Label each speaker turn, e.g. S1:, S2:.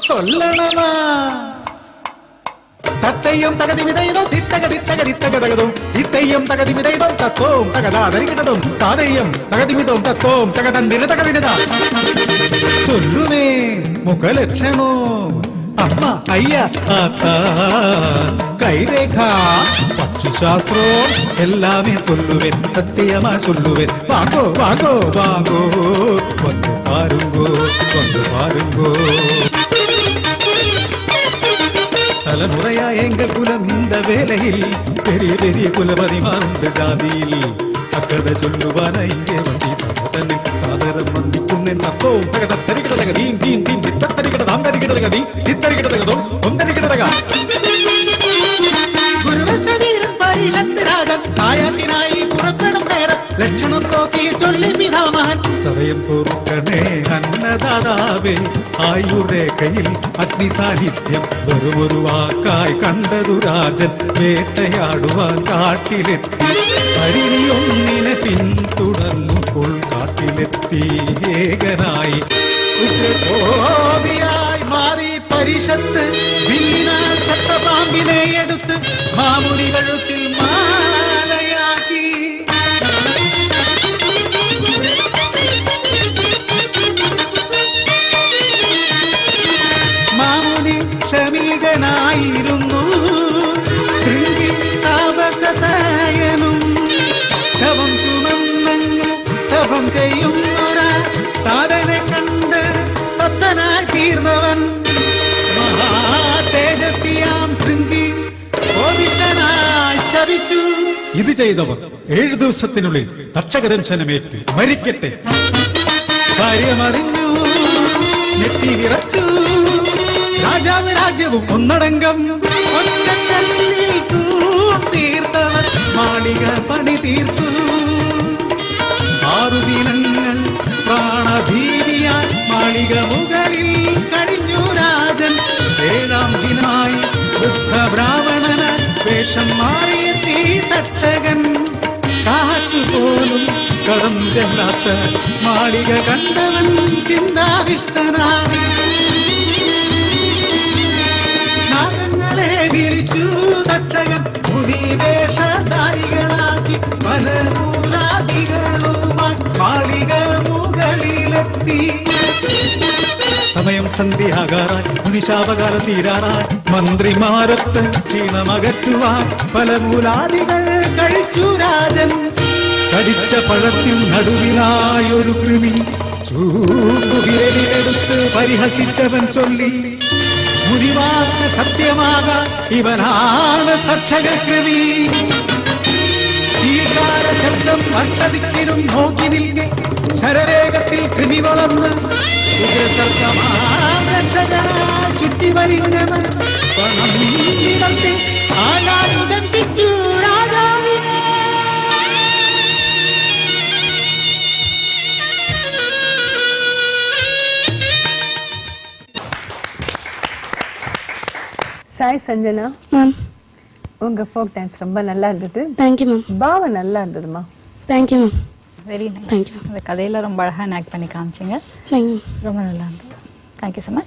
S1: சொல்லணுமா தத்தையும் தகதி விதைதோ தித்தக தித்தக தித்தக தகதும் இத்தையும் தகதி விதைதோ தத்தோம் தகதா தரிக்கிட்டதும் தாதையும் தகதி விதோம் தத்தோம் தகதந்திர தகதினதா சொல்லுவே முகலட்சணோ அம்மா ஐயா ஆத்தா கைரேகா பட்சி சாஸ்திரம் எல்லாமே சொல்லுவேன் சத்தியமா சொல்லுவேன் வாங்கோ வாங்கோ வாங்கோ வந்து பாருங்கோ வந்து பாருங்கோ தலைமுறையா எங்கள் குலம் இந்த வேளையில் பெரிய பெரிய குலபதி வாழ்ந்த ஜாதியில் அக்கதை சொல்லுவான இங்கே வண்டி சமதனை சாதரம் வந்திக்கும் அப்போ தகத தரிக்கிறதக தீம் தீம் தீம் தித்தரிக்கிறத ஆந்தரிக்கிறதக தீம் தித்தரிக்கிறதகதோ ஒந்தரிக்கிறதக குருவசவீரம் பரிஷத்திராகன் ஆயாத்தினாயி புறப்படும் நேரம் லட்சணம் நோக்கி சொல்லி பிதாமகன் சமயம் பொறுக்கனே அன்னதாதாவே ஆயுரேகையில் அக்னி சாநித்தியம் ஒரு வாக்காய் கண்டது ராஜன் வேட்டையாடுவான் காட்டிலெத்தி அறிவியொன்னின பின்துடர்ന്നു கொள் காட்டிலெத்தி ஏகனாய் கோபியாய் மாறி பரிஷத்து வில்லினால் சட்ட பாம்பினை எடுத்து மாமுனி கழுத்தில் மாலையாக்கி മാമുനി ക്ഷമീകനായിരുന്നു ശൃംഗി താപസതയനും ശവം ചുമന്നങ്ങ് തപം ചെയ്യുന്നൊരാ താതനെ കണ്ട് തത്തനായി തീർന്നവൻ മഹാതേജസ്യാം ശൃംഗി കോപിഷ്ടനായി ശപിച്ചു ഇത് ചെയ്തവർ 7 ദിവസത്തിനുള്ളിൽ തക്ഷകദംശനമേറ്റ് മരിക്കട്ടെ കാര്യമറിഞ്ഞു ഞെട്ടി വിറച്ചു രാജാവ് രാജ്യവും ഒന്നടങ്കം ഒറ്റക്കല്ലിൽ തീർത്തവർ മാളിക പണി തീർത്തു 6 ദിനങ്ങൾ പ്രാണഭീതിയാൽ മാളിക മുകളിൽ കഴിഞ്ഞു രാജൻ 7ാം ദിനമായി ബുദ്ധ ബ്രാഹ്മണന വേഷം മാറിയെത്തി തക്ഷകൻ കാറ്റുപോലും കടം ചെല്ലാത്ത മാളിക കണ്ടവൻ ചിന്താവിഷ്ടനായി നാഗങ്ങളെ വിളിച്ചു തക്ഷകൻ മുനിവേഷധാരികളാക്കി വനമൂലാദികളുമായി മാളിക മുകളിലെത്തി സമയം സന്ധ്യയാകാറായി മുനിശാപകാലം തീരാറായി മന്ത്രിമാരത്ത് ക്ഷീണമകറ്റുവാൻ പല മൂലാദികൾ കഴിച്ചു രാജൻ കടിച്ച പഴത്തിൽ നടുവിലായൊരു കൃമി ചൂണ്ടുവിരലിലെടുത്ത് പരിഹസിച്ചവൻ ചൊല്ലി മുനിവാക്ക് സത്യമാകാൻ ഇവനാണ് തക്ഷകൃമി ശീകാര ശബ്ദം അട്ടദിക്കിലും നോക്കി നിൽക്കെ ശരവേഗത്തിൽ കൃമി വളർന്ന് ചുറ്റി വലിഞ്ഞവൻ പണം നിടത്തി ആകാശിച്ചു രാജാവിനെ
S2: சாய் சஞ்சனா
S3: மேம்
S2: உங்க ஃபோக் டான்ஸ் ரொம்ப நல்லா இருந்தது.
S3: Thank you ma'am.
S2: பாவம் நல்லா இருந்ததுமா.
S3: Thank you ma'am.
S4: Very nice.
S3: Thank you.
S4: அந்த கதையில ரொம்ப அழகாக ஆக்ட் பண்ணி காமிச்சிங்க.
S3: தேங்க்யூ.
S4: ரொம்ப நல்லா இருந்தது. Thank you so much.